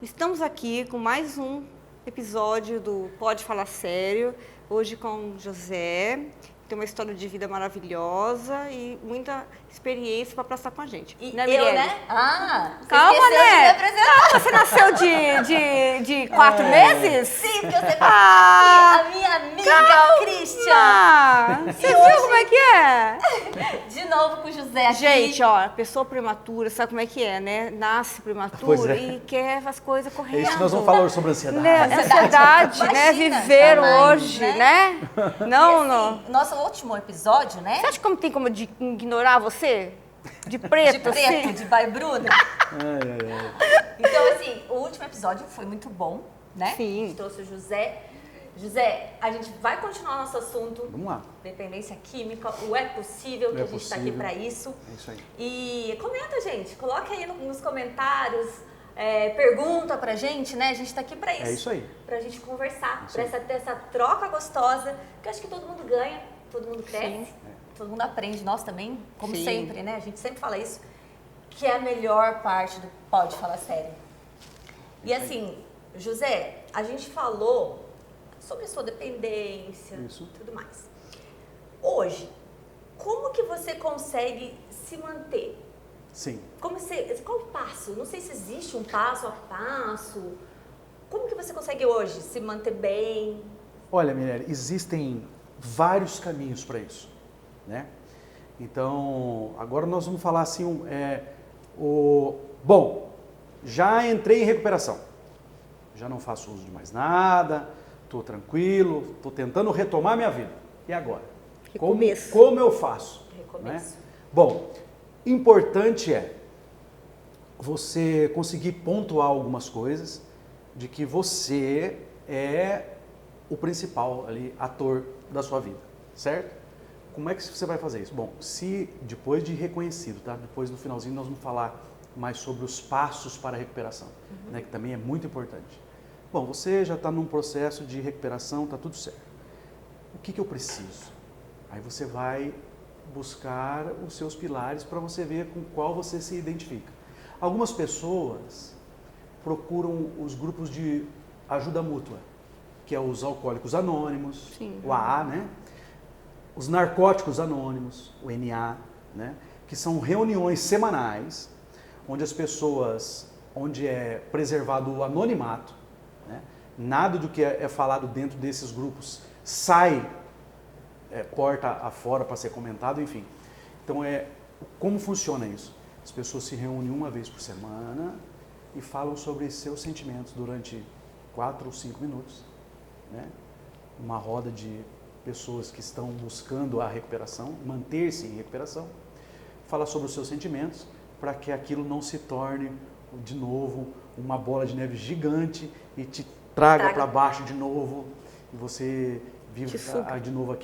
Estamos aqui com mais um episódio do Pode Falar Sério, hoje com José, que tem uma história de vida maravilhosa e muita experiência para passar com a gente. E né, eu, Mirelle? né? Ah, Calma, né? de me apresentar. Você nasceu de 4 meses? Sim, porque eu sempre Ah, a minha amiga Christian. Ah, você viu como é que é? De novo com o José aqui. Gente, ó, pessoa prematura, sabe como é que é, né? Nasce Pois prematura é. e quer as coisas correndo. É isso que nós vamos falar hoje sobre ansiedade. Né? Ansiedade, né? Imagina, Viver jamais, hoje, né? Não, E não. assim, nosso último episódio, né? Você acha que tem como ignorar você? De preto, De preto, assim? de Baibruna. Ai, ai, ai. Então, assim, o último episódio foi muito bom, né? Sim. A gente trouxe o José. José, a gente vai continuar nosso assunto. Vamos lá. Dependência química, o é possível, que É a gente está aqui possível. para isso. É isso aí. E comenta, gente. Coloca aí nos comentários, pergunta pra gente, né? A gente tá aqui para isso. É isso aí. Pra gente conversar, Isso pra aí. ter essa troca gostosa, que eu acho que todo mundo ganha, todo mundo cresce, Sim. todo mundo aprende, nós também, como Sim. sempre, né? A gente sempre fala isso, que é a melhor parte do Pode Falar Sério. E assim, José, a gente falou sobre a sua dependência e Isso. tudo mais. Hoje, como que você consegue se manter? Sim. Qual o passo? Não sei se existe um passo a passo. Como que você consegue hoje se manter bem? Olha, Mirelle, existem vários caminhos para isso, né? Então, agora nós vamos falar assim, bom, já entrei em recuperação, já não faço uso de mais nada, estou tranquilo, estou tentando retomar minha vida. E agora? Recomeço. Como eu faço? Recomeço. Né? Bom, importante é você conseguir pontuar algumas coisas de que você é o principal ali, ator da sua vida, certo? Como é que você vai fazer isso? Bom, se depois de reconhecido, tá? Depois no finalzinho nós vamos falar mais sobre os passos para a recuperação, né? Que também é muito importante. Bom, você já está num processo de recuperação, está tudo certo. O que eu preciso? Aí você vai buscar os seus pilares para você ver com qual você se identifica. Algumas pessoas procuram os grupos de ajuda mútua, que é os alcoólicos anônimos, Sim. o AA, né? Os narcóticos anônimos, o NA, né? Que são reuniões semanais, onde as pessoas, onde é preservado o anonimato, né? Nada do que é falado dentro desses grupos sai porta afora para ser comentado, enfim. Então, como funciona isso? As pessoas se reúnem uma vez por semana e falam sobre seus sentimentos durante 4 ou 5 minutos, né? Uma roda de pessoas que estão buscando a recuperação, manter-se em recuperação, fala sobre os seus sentimentos para que aquilo não se torne de novo uma bola de neve gigante e te traga para baixo de novo e você vive de novo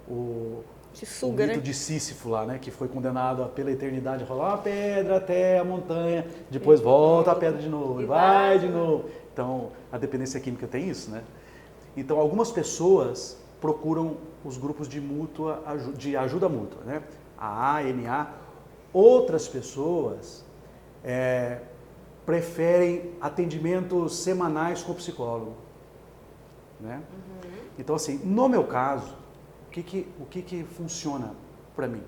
o suga, mito né? de Sísifo lá, né? Que foi condenado pela eternidade a rolar a pedra até a montanha, depois volta a pedra de novo, e vai de novo. Então, a dependência química tem isso, né? Então, algumas pessoas procuram os grupos de ajuda mútua, né? AA, NA. Outras pessoas preferem atendimentos semanais com o psicólogo, né? Então, assim, no meu caso, o que funciona para mim?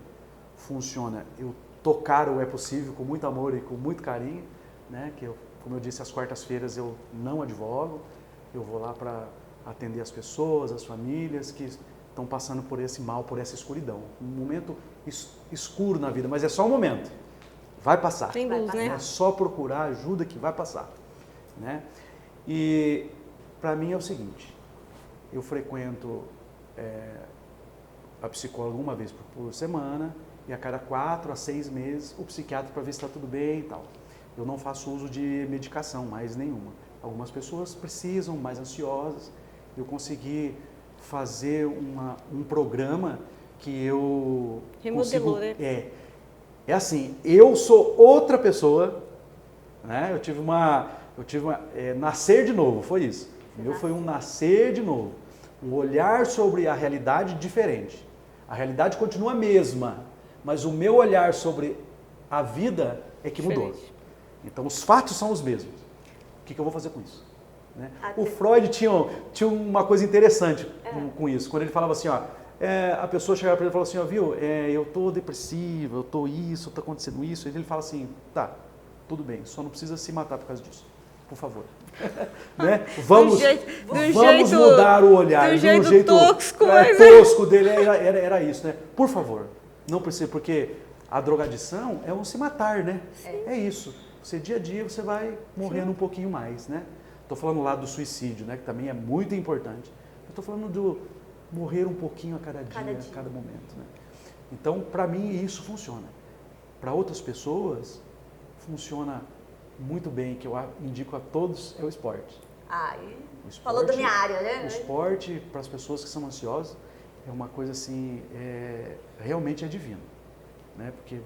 Funciona eu tocar o É Possível com muito amor e com muito carinho, né? Que como eu disse, às quartas-feiras eu não advogo, eu vou lá para atender as pessoas, as famílias que estão passando por esse mal, por essa escuridão. Um momento escuro na vida, mas é só um momento. Vai passar. Tem luz, né? É só procurar ajuda que vai passar, né? E para mim é o seguinte, eu frequento a psicóloga uma vez por semana e a cada 4 a 6 meses o psiquiatra para ver se está tudo bem e tal. Eu não faço uso de medicação, mais nenhuma. Algumas pessoas precisam, mais ansiosas. Eu consegui fazer um programa que eu Remodelou, consigo... né? É assim, eu sou outra pessoa, né? Eu tive nascer de novo, foi isso. O meu foi um nascer de novo. Um olhar sobre a realidade diferente. A realidade continua a mesma, mas o meu olhar sobre a vida é que mudou. Diferente. Então, os fatos são os mesmos. O que eu vou fazer com isso? Né? Ah, O Freud tinha uma coisa interessante com isso, quando ele falava assim, ó, a pessoa chegava para ele e falava assim, ó, viu, eu tô depressivo, eu tô isso, tá acontecendo isso, e ele fala assim, tá, tudo bem, só não precisa se matar por causa disso, por favor. Né? Vamos mudar o olhar. Do jeito tosco, mas... tosco dele era isso, né? Por favor, não precisa, porque a drogadição é um se matar, né? É isso. Você dia a dia você vai morrendo um pouquinho mais, né? Estou falando lá do suicídio, né? Que também é muito importante. Eu estou falando do morrer um pouquinho a cada dia, a cada momento, né? Então, para mim, isso funciona. Para outras pessoas, funciona muito bem, que eu indico a todos, é o esporte. O esporte, falou da minha área, né? O esporte, para as pessoas que são ansiosas, é uma coisa assim, realmente é divino, né? Porque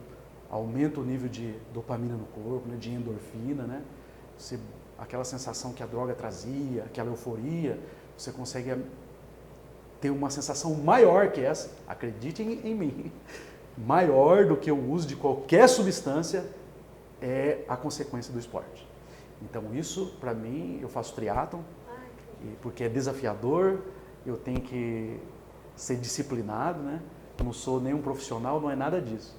aumenta o nível de dopamina no corpo, né? De endorfina, né? Aquela sensação que a droga trazia, aquela euforia, você consegue ter uma sensação maior que essa, acredite em mim, maior do que o uso de qualquer substância, é a consequência do esporte. Então isso, para mim, eu faço triatlon, porque é desafiador, eu tenho que ser disciplinado, né? Eu não sou nenhum profissional, não é nada disso,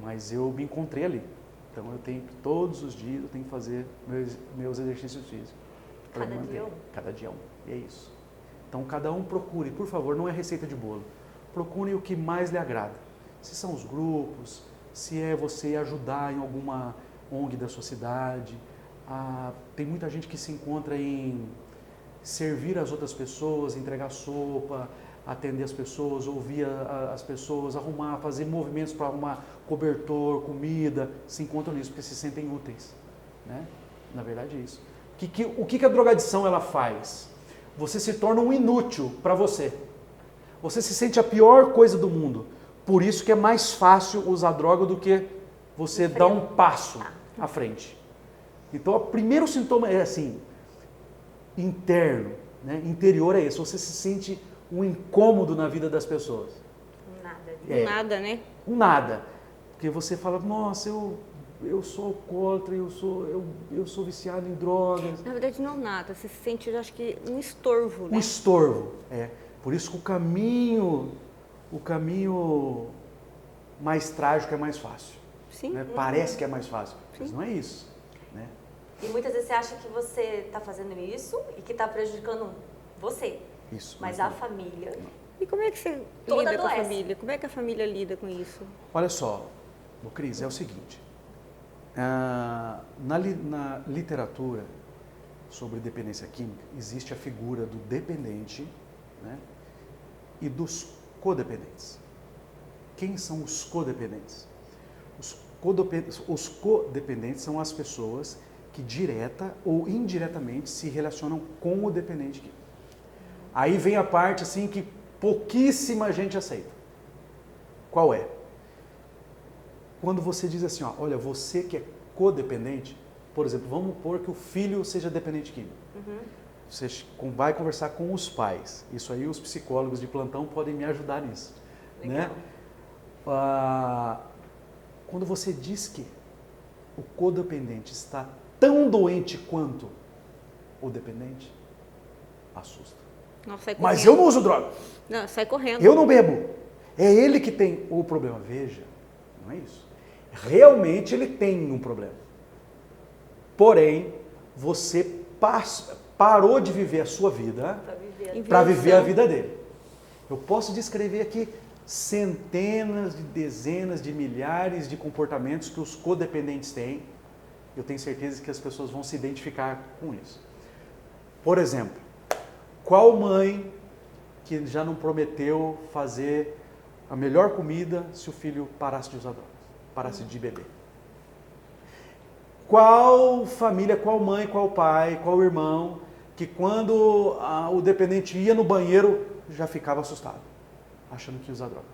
mas eu me encontrei ali. Então eu tenho que, todos os dias, eu tenho que fazer meus exercícios físicos. Cada dia um. E é isso. Então cada um procure, por favor, não é receita de bolo. Procure o que mais lhe agrada. Se são os grupos, se é você ajudar em alguma ONG da sua cidade. Tem muita gente que se encontra em servir as outras pessoas, entregar sopa, atender as pessoas, ouvir as pessoas, arrumar, fazer movimentos para arrumar cobertor, comida, se encontram nisso, porque se sentem úteis, né? Na verdade é isso. O que a drogadição ela faz? Você se torna um inútil para você. Você se sente a pior coisa do mundo. Por isso que é mais fácil usar droga do que você dar um passo à frente. Então, o primeiro sintoma é assim, interno, né? Interior é esse. Você se sente um incômodo na vida das pessoas. Nada, né? Nada. Porque você fala, nossa, eu sou alcoólatra, eu sou viciado em drogas. Na verdade, não nada. Você se sente, eu acho que, um estorvo, né? Um estorvo, Por isso que o caminho mais trágico é mais fácil. Sim. Né? Parece que é mais fácil, mas não é isso. Né? E muitas vezes você acha que você está fazendo isso e que está prejudicando você. Isso. Mas a família... E como é que você lida com a família? Como é que a família lida com isso? Olha só, Cris, é o seguinte. Na literatura sobre dependência química, existe a figura do dependente, né, e dos codependentes. Quem são os codependentes? Os codependentes são as pessoas que direta ou indiretamente se relacionam com o dependente químico. Aí vem a parte assim que pouquíssima gente aceita. Qual é? Quando você diz assim, olha, você que é codependente, por exemplo, vamos supor que o filho seja dependente químico. Você vai conversar com os pais. Isso aí os psicólogos de plantão podem me ajudar nisso. Né? Quando você diz que o codependente está tão doente quanto o dependente, assusta. Nossa, sai correndo. Mas eu não uso droga. Não, sai correndo. Eu não bebo. É ele que tem o problema. Veja, não é isso. Realmente ele tem um problema. Porém, você parou de viver a sua vida para viver a vida dele. Eu posso descrever aqui centenas, de dezenas, de milhares de comportamentos que os codependentes têm. Eu tenho certeza que as pessoas vão se identificar com isso. Por exemplo, qual mãe que já não prometeu fazer a melhor comida se o filho parasse de usar drogas, parasse de beber? Qual família, qual mãe, qual pai, qual irmão, que quando o dependente ia no banheiro, já ficava assustado, achando que ia usar droga?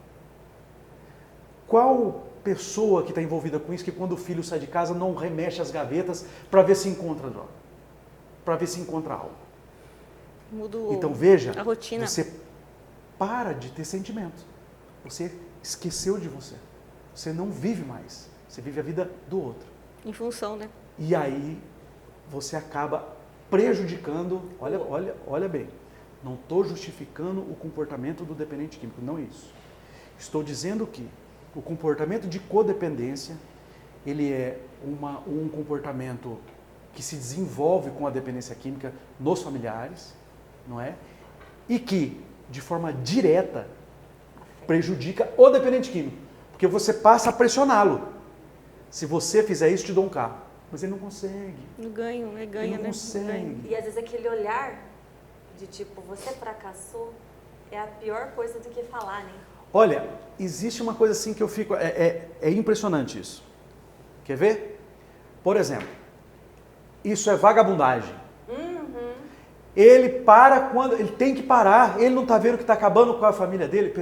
Qual pessoa que está envolvida com isso, que quando o filho sai de casa, não remexe as gavetas para ver se encontra droga, para ver se encontra algo? Então veja, a rotina. Você para de ter sentimento, você esqueceu de você, você não vive mais, você vive a vida do outro. Em função, né? E aí você acaba prejudicando, olha bem, não estou justificando o comportamento do dependente químico, não é isso. Estou dizendo que o comportamento de codependência, ele é um comportamento que se desenvolve com a dependência química nos familiares, não é? E que, de forma direta, prejudica o dependente químico. Porque você passa a pressioná-lo. Se você fizer isso, te dou um carro. Mas ele não consegue. Não ganha, Ele não né? consegue. E às vezes aquele olhar de tipo, você fracassou, é a pior coisa do que falar, né? Olha, existe uma coisa assim que eu fico... É impressionante isso. Quer ver? Por exemplo, isso é vagabundagem. Ele para quando... Ele tem que parar. Ele não está vendo que está acabando com a família dele.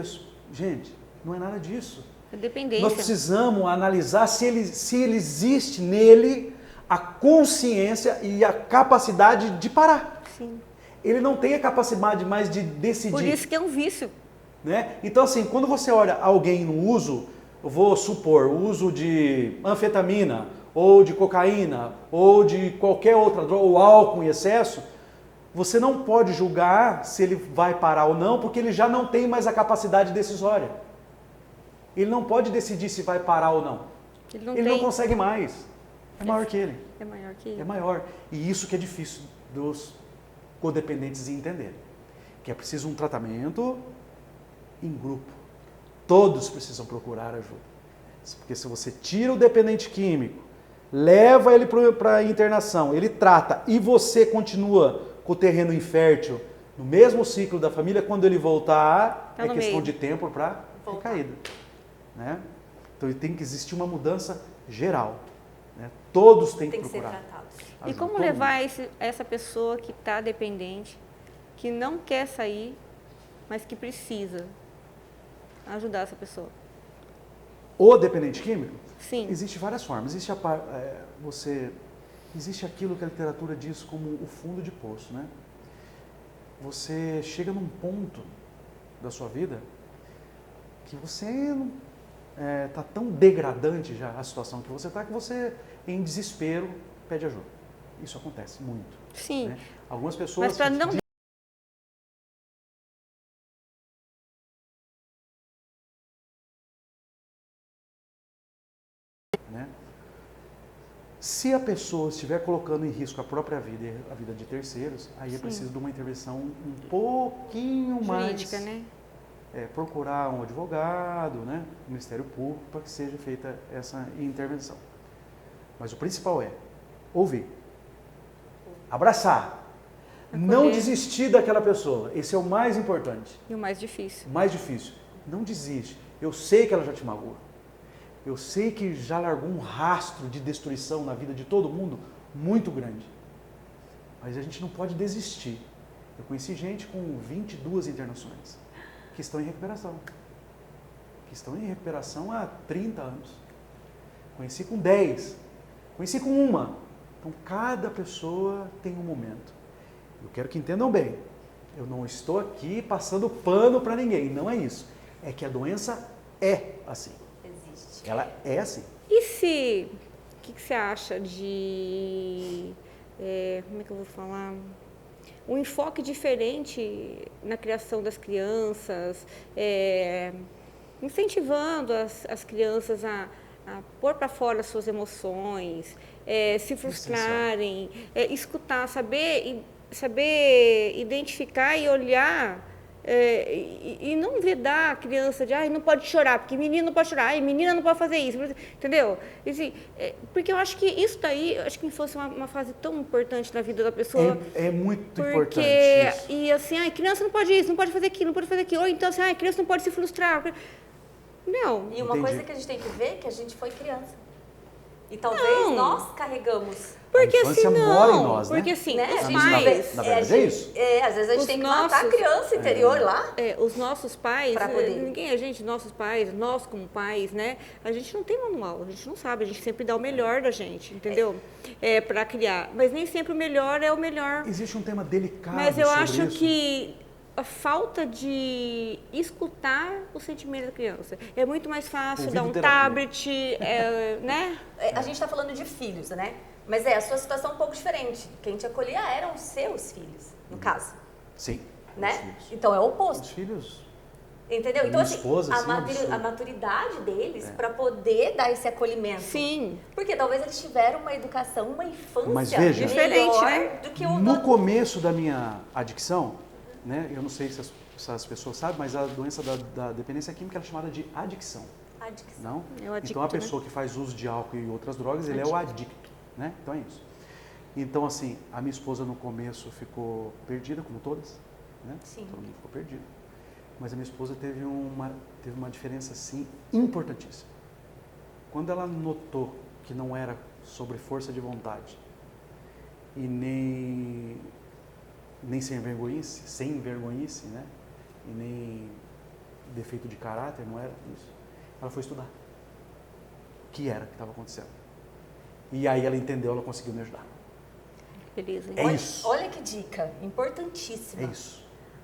Gente, não é nada disso. É dependência. Nós precisamos analisar se ele existe nele a consciência e a capacidade de parar. Sim. Ele não tem a capacidade mais de decidir. Por isso que é um vício. Né? Então, assim, quando você olha alguém no uso, eu vou supor, o uso de anfetamina, ou de cocaína, ou de qualquer outra droga, ou álcool em excesso, você não pode julgar se ele vai parar ou não, porque ele já não tem mais a capacidade decisória. Ele não pode decidir se vai parar ou não. Ele não consegue mais. É maior que ele. É maior que ele. É maior. E isso que é difícil dos codependentes entenderem. Que é preciso um tratamento em grupo. Todos precisam procurar ajuda. Porque se você tira o dependente químico, leva ele para a internação, ele trata e você continua com o terreno infértil no mesmo ciclo da família, quando ele voltar, é questão de tempo para recaída. Né? Então tem que existir uma mudança geral. Né? Todos têm que procurar. Ser tratados. E como levar essa pessoa que está dependente, que não quer sair, mas que precisa ajudar essa pessoa? O dependente químico? Sim. Existe várias formas. Existe aquilo que a literatura diz como o fundo de poço, né? Você chega num ponto da sua vida que você está tão degradante já a situação que você está, que você, em desespero, pede ajuda. Isso acontece muito. Sim. Né? Algumas pessoas... Mas para não... Né? Se a pessoa estiver colocando em risco a própria vida e a vida de terceiros, aí é preciso de uma intervenção um pouquinho jurídica, mais... né? Procurar um advogado, né? O Ministério Público, para que seja feita essa intervenção. Mas o principal é ouvir, abraçar, não desistir daquela pessoa. Esse é o mais importante. E o mais difícil. O mais difícil. Não desiste. Eu sei que ela já te magoou. Eu sei que já largou um rastro de destruição na vida de todo mundo muito grande. Mas a gente não pode desistir. Eu conheci gente com 22 internações que estão em recuperação. Que estão em recuperação há 30 anos. Conheci com 10. Conheci com uma. Então, cada pessoa tem um momento. Eu quero que entendam bem. Eu não estou aqui passando pano para ninguém. Não é isso. É que a doença é assim. Existe. Ela é assim. E se... O que você acha de... como é que eu vou falar? Um enfoque diferente na criação das crianças, incentivando as crianças a pôr para fora as suas emoções, se frustrarem, escutar, saber identificar e olhar, e não vedar a criança de não pode chorar, porque menino não pode chorar, menina não pode fazer isso, entendeu? Assim, porque eu acho que isso daí, acho que fosse uma fase tão importante na vida da pessoa. É muito porque, importante isso. E assim, criança não pode isso, não pode fazer aquilo, não pode fazer aquilo. Ou então, assim, criança não pode se frustrar. Não. E uma coisa que a gente tem que ver é que a gente foi criança. E talvez nós carregamos. Porque a infância assim, mora em nós, né? Porque assim, Né? os A pais... Na verdade é isso. Às vezes a gente Os tem que nossos- matar a criança interior lá. os nossos pais, Pra poder. nossos pais, nós como pais, né? A gente não tem manual, a gente não sabe, a gente sempre dá o melhor da gente, entendeu? Para criar. Mas nem sempre o melhor é o melhor. Existe um tema delicado Mas eu sobre acho isso. que a falta de escutar o sentimento da criança. É muito mais fácil dar um Ouvido-terapia. tablet, né? A gente está falando de filhos, né? Mas a sua situação é um pouco diferente. Quem te acolhia eram os seus filhos, no caso, Sim. né? Os filhos. Então é o oposto. Os filhos. Entendeu? Então, Minha assim, esposa, assim, a maturidade deles para poder dar esse acolhimento. Sim. Porque talvez eles tiveram uma educação, uma infância Mas veja, Diferente, melhor né? do que o No começo da minha adicção, né, eu não sei se as pessoas sabem, mas a doença da dependência química é chamada de adicção. adicção. Não? É o adicto, Então a pessoa que faz uso de álcool e outras drogas, ele é o adicto, né? Então é isso. Então assim, a minha esposa no começo ficou perdida, como todas, né? Sim. Todo mundo ficou perdido. Mas a minha esposa teve uma diferença assim importantíssima. Quando ela notou que não era sobre força de vontade e nem sem vergonhice, né? E nem defeito de caráter, não era isso. Ela foi estudar. O que era que estava acontecendo? E aí ela entendeu, ela conseguiu me ajudar. Beleza. É olha, isso. Olha que dica, importantíssima. É isso.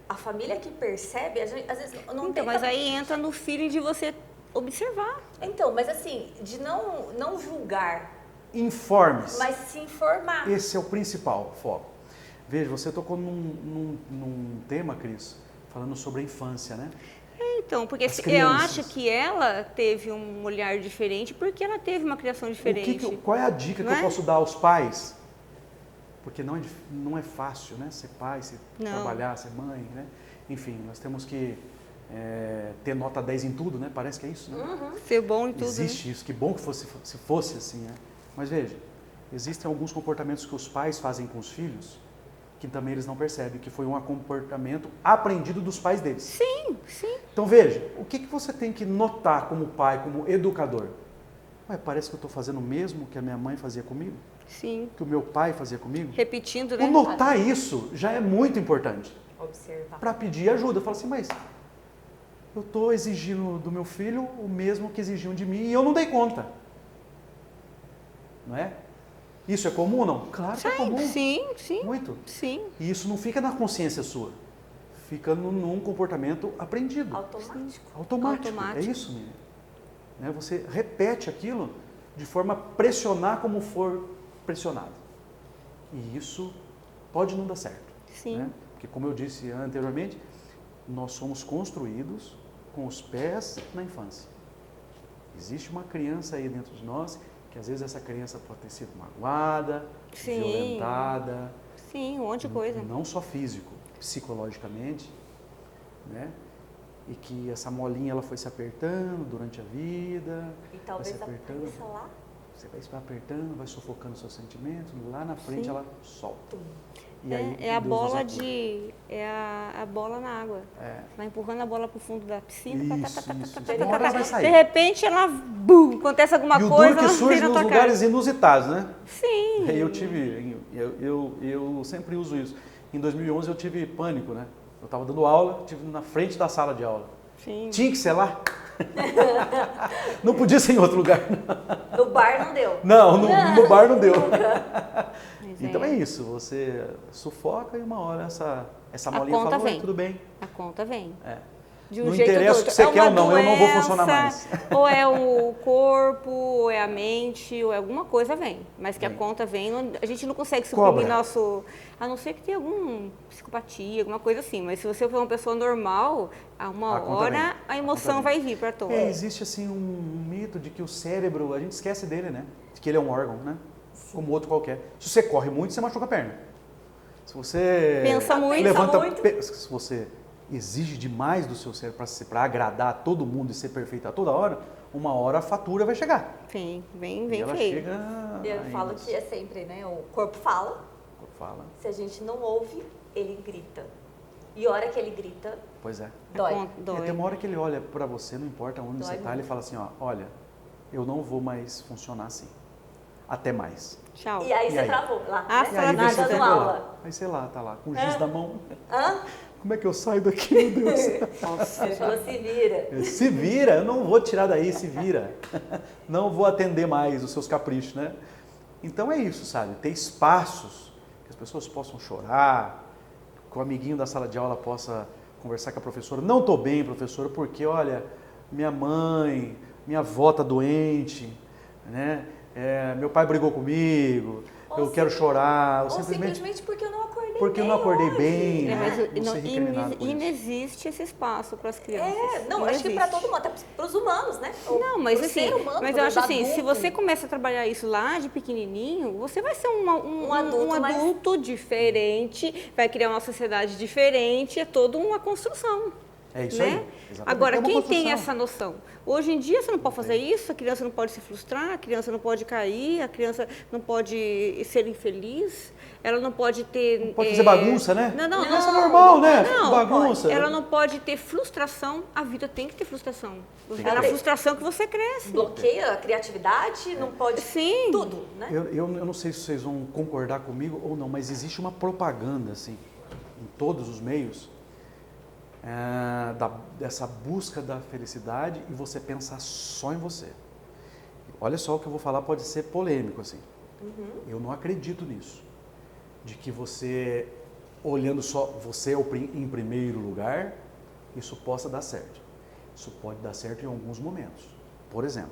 A família que percebe, às vezes não Então, tem... mas aí entra no feeling de você observar. Então, mas assim, de não julgar, Informe-se. mas se informar. Esse é o principal foco. Veja, você tocou num tema, Cris, falando sobre a infância, né? Então, porque As eu crianças. acho que ela teve um olhar diferente porque ela teve uma criação diferente. Qual é a dica que Não eu é? posso dar aos pais? Porque não é fácil, né? Ser pai, Não. trabalhar, ser mãe, né? Enfim, nós temos que ter nota 10 em tudo, né? Parece que é isso, né? Ser bom em tudo. Existe isso, que bom que se fosse assim, né? Mas veja, existem alguns comportamentos que os pais fazem com os filhos que também eles não percebem, que foi um comportamento aprendido dos pais deles. Sim, sim. Então veja, o que você tem que notar como pai, como educador? Ué, parece que eu estou fazendo o mesmo que a minha mãe fazia comigo, Sim. que o meu pai fazia comigo. Repetindo, né? O notar isso já é muito importante Observar. para pedir ajuda. Fala assim, mas eu estou exigindo do meu filho o mesmo que exigiam de mim e eu não dei conta. Não é? Isso é comum ou não? Claro que é comum. Sim, sim. Muito. Sim. E isso não fica na consciência sua. Fica num comportamento aprendido. Automático. Automático. É isso, menino. Né? Você repete aquilo de forma a pressionar como for pressionado. E isso pode não dar certo. Sim. Né? Porque, como eu disse anteriormente, nós somos construídos com os pés na infância. Existe uma criança aí dentro de nós que às vezes essa criança pode ter sido magoada, Sim. violentada, Sim, um monte de coisa. não só físico, psicologicamente, né? E que essa molinha ela foi se apertando durante a vida, E talvez vai se a apertando, preguiça lá, você vai se apertando, vai sufocando seus sentimentos, lá na frente Sim. ela solta. tum. E aí É a Deus bola nos acuda. a bola na água. É. Vai empurrando a bola pro fundo da piscina. Isso. Uma hora ela vai De sair. repente ela, bum, acontece alguma E o coisa, duro que ela surge vem na nos tua lugares cara. inusitados, né? Sim. Eu sempre uso isso. Em 2011 eu tive pânico, né? Eu estava dando aula, tive na frente da sala de aula. Sim. Tinha que ser lá. Não podia ser em outro lugar. No bar não deu. Não, no bar não deu. Mas Então é isso, você sufoca e uma hora essa A molinha conta fala, "Oi, vem. tudo bem." A conta vem. É. De um Não jeito interessa o doido. que você É quer uma ou não, eu não vou funcionar doença, mais. Ou é o corpo, ou é a mente, ou é alguma coisa vem. Mas que Vem. a conta vem, a gente não consegue suprimir Cobra. nosso... A não ser que tenha alguma psicopatia, alguma coisa assim. Mas se você for uma pessoa normal, a uma A conta hora vem. a A emoção conta vai vir para tona. Existe assim um mito de que o cérebro, a gente esquece dele, né? De que ele é um órgão, né? Como outro qualquer. Se você corre muito, você machuca a perna. Se você Pensa muito, levanta, muito. Se você exige demais do seu cérebro para agradar todo mundo e ser perfeito a toda hora, uma hora a fatura vai chegar. Vem E ela feio. chega. Eu ainda. falo que é sempre, né? O corpo fala, Fala. se a gente não ouve, ele grita. E a hora que ele grita, Pois é. dói. Dói. Tem uma hora que ele olha para você, não importa onde Dói você está, muito. ele fala assim, ó, olha, eu não vou mais funcionar assim. Até mais. Tchau. E aí E você aí? travou lá, Ah, né? E aí Nada você dando ficou aula. lá. Aí sei lá, tá lá, com o giz da mão. Hã? Como é que eu saio daqui, meu Deus? Ele falou, se vira. Se vira, eu não vou tirar daí, se vira. Não vou atender mais os seus caprichos, né? Então é isso, sabe? Ter espaços que as pessoas possam chorar, que o amiguinho da sala de aula possa conversar com a professora. Não estou bem, professora, porque, olha, minha mãe, minha avó está doente, né? Meu pai brigou comigo, eu quero chorar. Ou simplesmente porque eu não acordei porque bem eu não acordei hoje. bem, Mas né? Não ser recriminado por isso. inexiste esse espaço para as crianças. Não, acho que para todo mundo, até para os humanos, né? Não, mas pro assim, ser humano, mas pro eu acho assim, se adulto. você começa a trabalhar isso lá de pequenininho, você vai ser um adulto mais- adulto diferente, vai criar uma sociedade diferente, é toda uma construção. É isso Né? aí. Exatamente. Agora, É uma quem construção. tem essa noção? Hoje em dia você não pode fazer isso, a criança não pode se frustrar, a criança não pode cair, a criança não pode ser infeliz, ela não pode ter... Não pode fazer bagunça, né? Não, Isso é normal, né? Não, Bagunça. ela não pode ter frustração, a vida tem que ter frustração. Tem É que na ter. frustração que você cresce. Bloqueia a criatividade, não pode... Sim. Tudo, né? Eu não sei se vocês vão concordar comigo ou não, mas existe uma propaganda, assim, em todos os meios, dessa busca da felicidade e você pensar só em você. Olha só o que eu vou falar, pode ser polêmico, assim. Eu não acredito nisso. De que você, olhando só você em primeiro lugar, isso possa dar certo. Isso pode dar certo em alguns momentos. Por exemplo,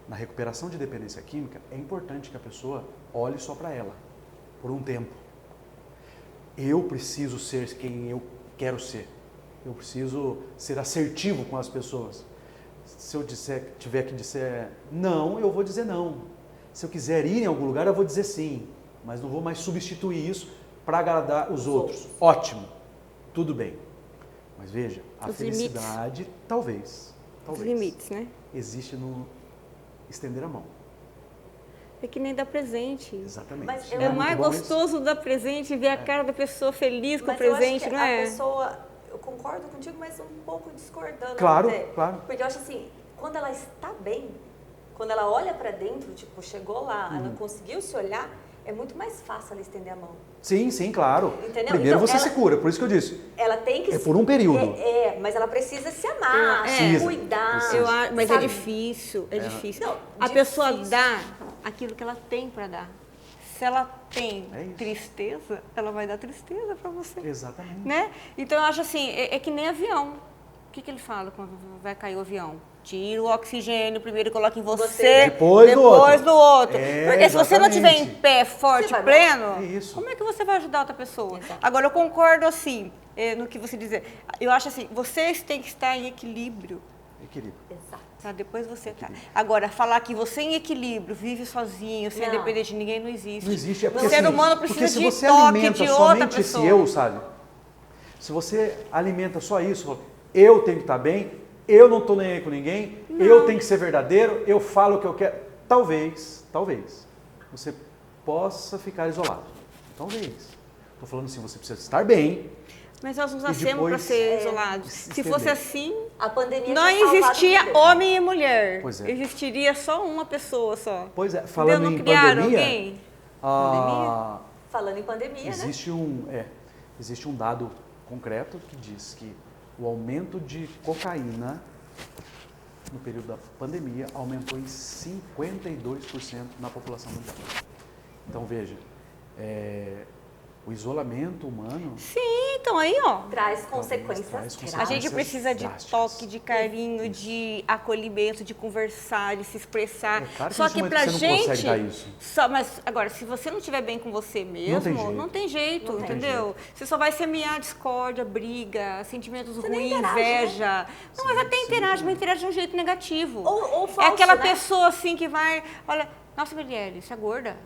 na recuperação de dependência química, é importante que a pessoa olhe só para ela, por um tempo. Eu preciso ser quem eu quero ser. Eu preciso ser assertivo com as pessoas. Se eu tiver que dizer não, eu vou dizer não. Se eu quiser ir em algum lugar, eu vou dizer sim. Mas não vou mais substituir isso para agradar os outros. Ótimo, tudo bem. Mas veja, a Os felicidade, talvez, Os limites, né? existe no estender a mão. É que nem dar presente. Exatamente. Mas Não É muito mais bom isso? gostoso dar presente e ver a cara da pessoa feliz com o Mas eu presente, acho que não é? a pessoa, eu concordo contigo, mas um pouco discordando. Claro, até. claro. Porque eu acho assim, quando ela está bem, quando ela olha pra dentro, tipo, chegou lá, ela conseguiu se olhar, é muito mais fácil ela estender a mão. Sim, sim, claro. Entendeu? Primeiro Então, você ela- se cura, por isso que eu disse. Ela tem que... É por um período. Mas ela precisa se amar, Precisa, cuidar. precisa. Mas sabe? é difícil, é difícil. Não, A difícil. pessoa dá aquilo que ela tem para dar. Se ela tem É isso. tristeza, ela vai dar tristeza para você. Exatamente. Né? Então eu acho assim, é que nem avião. O que ele fala quando vai cair o avião? Tira o oxigênio, primeiro coloca em você, Depois do outro. É, Porque se você não estiver em exatamente. pé, forte, Você vai pleno, É isso. como é que você vai ajudar outra pessoa? Exato. Agora, eu concordo assim, no que você dizer. Eu acho assim, vocês têm que estar em equilíbrio. Equilíbrio. Exato. Tá, depois você tá. Agora, falar que você em equilíbrio, vive sozinho, sem Não. depender de ninguém, não existe. Não existe, é porque O ser assim, humano porque precisa se de você toque alimenta de outra somente pessoa. esse eu, sabe? Se você alimenta só isso, eu tenho que estar bem, eu não estou nem aí com ninguém, eu tenho que ser verdadeiro, eu falo o que eu quero. Talvez, você possa ficar isolado. Talvez. Estou falando assim, você precisa estar bem. Mas nós não E nascemos para depois, ser isolados. se Se estender. fosse assim, A pandemia não tinha salvado existia vidas. homem e mulher. Pois é. Existiria só uma pessoa só. Pois é, falando Não em criaram pandemia, alguém? Falando em pandemia, né? existe um dado concreto que diz que o aumento de cocaína no período da pandemia aumentou em 52% na população mundial. Então veja, o isolamento humano Sim, então aí, ó. Traz traz consequências consequências. A gente graves. precisa de drásticas. toque, de carinho, de acolhimento, de conversar, de se expressar. É claro que Só nesse que momento pra você não gente. consegue dar isso. Mas agora, se você não estiver bem com você mesmo, não tem jeito, Não tem entendeu? Você só vai semear discórdia, briga, sentimentos Você nem ruins, interage, né? inveja. Não, mas até interage, mas interage de um jeito negativo. Ou É falso, aquela né? pessoa assim que vai, olha, nossa, Marielle, você é gorda.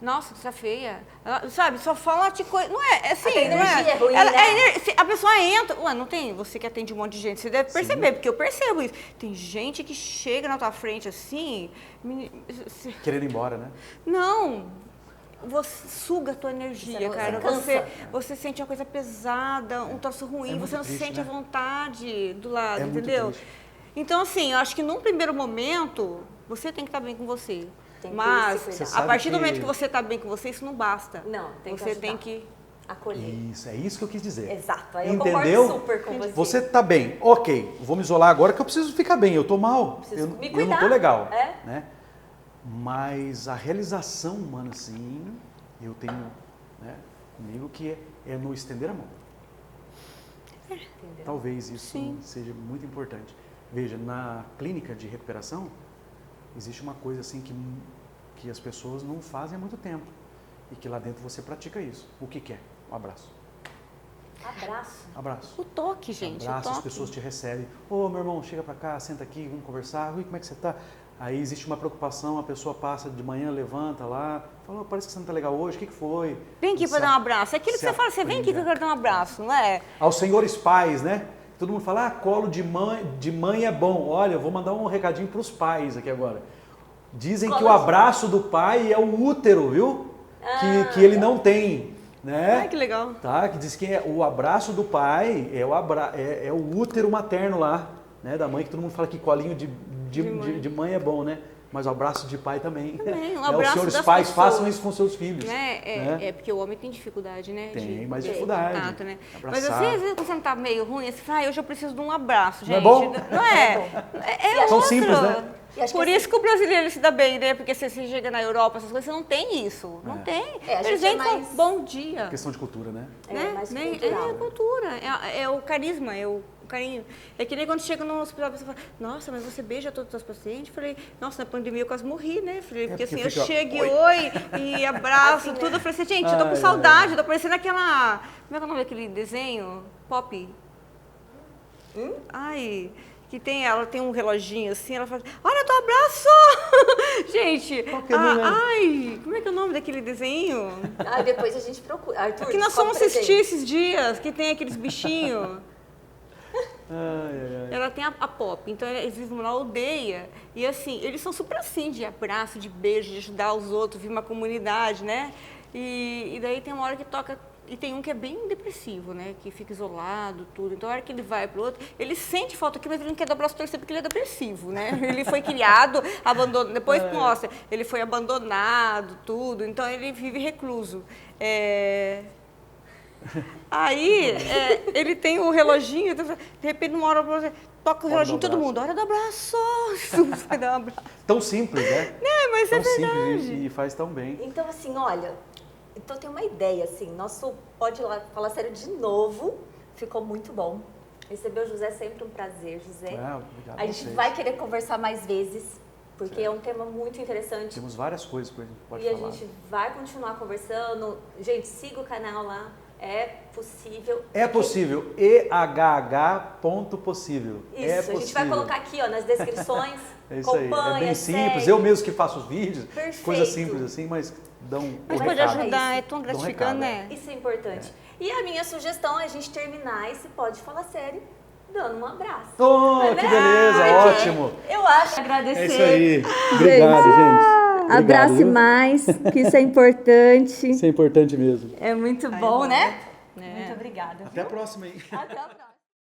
Nossa, você é feia. Sabe, só fala de coisa. Não é assim, Até a não é? energia é ruim, né? A pessoa entra. Ué, não tem? Você que atende um monte de gente, você deve perceber, porque eu percebo isso. Tem gente que chega na tua frente assim. Querendo ir embora, né? Não. Você suga a tua energia, Você cara. cansa. Você sente uma coisa pesada, um troço ruim, muito você não se triste, sente à né? vontade do lado, É muito entendeu? triste. Então, assim, eu acho que num primeiro momento, você tem que estar bem com você. Tem que Mas, se cuidar. Você a sabe partir do que- momento que você está bem com você, isso não basta. Não, tem que Você ajudar. tem que... Acolher. Isso, é isso que eu quis dizer. Exato. Aí eu Entendeu? concordo super com você. Você tá bem, ok, vou me isolar agora que eu preciso ficar bem, eu tô mal, Preciso eu me não cuidar, tô legal, é. né? Mas a realização humana, sim, eu tenho comigo, que é no estender a mão. Entendeu? Talvez isso Sim. seja muito importante. Veja, na clínica de recuperação, existe uma coisa assim que as pessoas não fazem há muito tempo. E que lá dentro você pratica isso. O que é? Um abraço. Abraço. Abraço. O toque, gente. Abraço, o as toque. pessoas te recebem. Ô, meu irmão, chega pra cá, senta aqui, vamos conversar. Ui, como é que você tá? Aí existe uma preocupação, a pessoa passa de manhã, levanta lá, fala, parece que você não tá legal hoje, o que foi? Vem aqui para Você dar um abraço. É aquilo que se você fala, você vem aqui que eu aprende. quero dar um abraço, não é? Aos senhores pais, né? Todo mundo fala, colo de mãe é bom. Olha, eu vou mandar um recadinho pros pais aqui agora. Dizem que o Colo de- abraço do pai é o útero, viu? Que ele não tem, né? Ai, que legal. Tá? Que diz que o abraço do pai é o útero materno lá, né? Da mãe, que todo mundo fala que colinho de mãe é bom, né? Mas o abraço de pai também. Também, um Os abraço senhores das pais pessoas. façam isso com seus filhos. Né? né? É porque o homem tem dificuldade, né? Tem mais de dificuldade. contato, né? Abraçar. Mas às vezes quando você não tá meio ruim, você fala, hoje eu preciso de um abraço, Não é gente. bom? Não é? É São outro. simples, né? E acho Por que isso que o brasileiro se dá bem, né? Porque se você chega na Europa, essas coisas, você não tem isso. Não tem. A Eles gente é vêm mais- com bom dia. Questão de cultura, né? É mais né? cultural. É cultura, é o carisma, é o carinho. É que nem quando chega no hospital, você fala, nossa, mas você beija todos os pacientes? Eu falei, nossa, na pandemia eu quase morri, né? Falei, porque porque assim, eu fica, chego e oi. oi, e abraço, Assim, né? tudo. Eu falei assim, gente, eu tô com Ai, saudade, eu tô parecendo aquela. Como é que é o nome daquele desenho? Pop? Ai. Ela tem um reloginho assim, ela fala, olha, do abraço! Gente, Qual que é o nome? ai, como é que é o nome daquele desenho? Depois a gente procura. Arthur, Que nós descobre fomos pra assistir gente. esses dias, que tem aqueles bichinhos. Ai. Ela tem a Pop, então eles vivem na aldeia. E assim, eles são super assim, de abraço, de beijo, de ajudar os outros, viver uma comunidade, né? E daí tem uma hora que toca. E tem um que é bem depressivo, né? Que fica isolado, tudo. Então, a hora que ele vai pro outro, ele sente falta aqui, mas ele não quer dar o braço torcer porque ele é depressivo, né? Ele foi criado, abandonado. Depois mostra, ele foi abandonado, tudo. Então, ele vive recluso. Aí, ele tem o reloginho, de repente, numa hora, toca o Hora reloginho do em todo abraço. mundo. Hora do abraço! Vai dar um abraço. Tão simples, né? Mas Tão é verdade. simples e faz tão bem. Então, assim, olha, então tem uma ideia, assim, nosso Pode Falar Sério de novo, ficou muito bom. Receber o José é sempre um prazer, José. Obrigado A gente vocês. vai querer conversar mais vezes, porque é um tema muito interessante. Temos várias coisas que a gente pode E falar. a gente vai continuar conversando. Gente, siga o canal lá, é possível. É possível, ehh.possível. Isso, é a gente vai possível. colocar aqui ó, nas descrições. É isso aí, Acompanha, é bem simples. segue. Eu mesmo que faço os vídeos, Perfeito. coisas simples assim, mas dão Mas um pode recado. ajudar, é Isso. tão Dá um gratificante, recado, né? Isso é importante. E a minha sugestão é a gente terminar esse Pode Falar Sério dando um abraço. Oh, que beleza, Porque ótimo. Eu acho agradecer. É isso aí. Obrigado, gente. Obrigado, Abrace viu? mais, que isso é importante. Isso é importante mesmo. É muito bom, né? É. Muito obrigada. Até a próxima, hein? Até a próxima.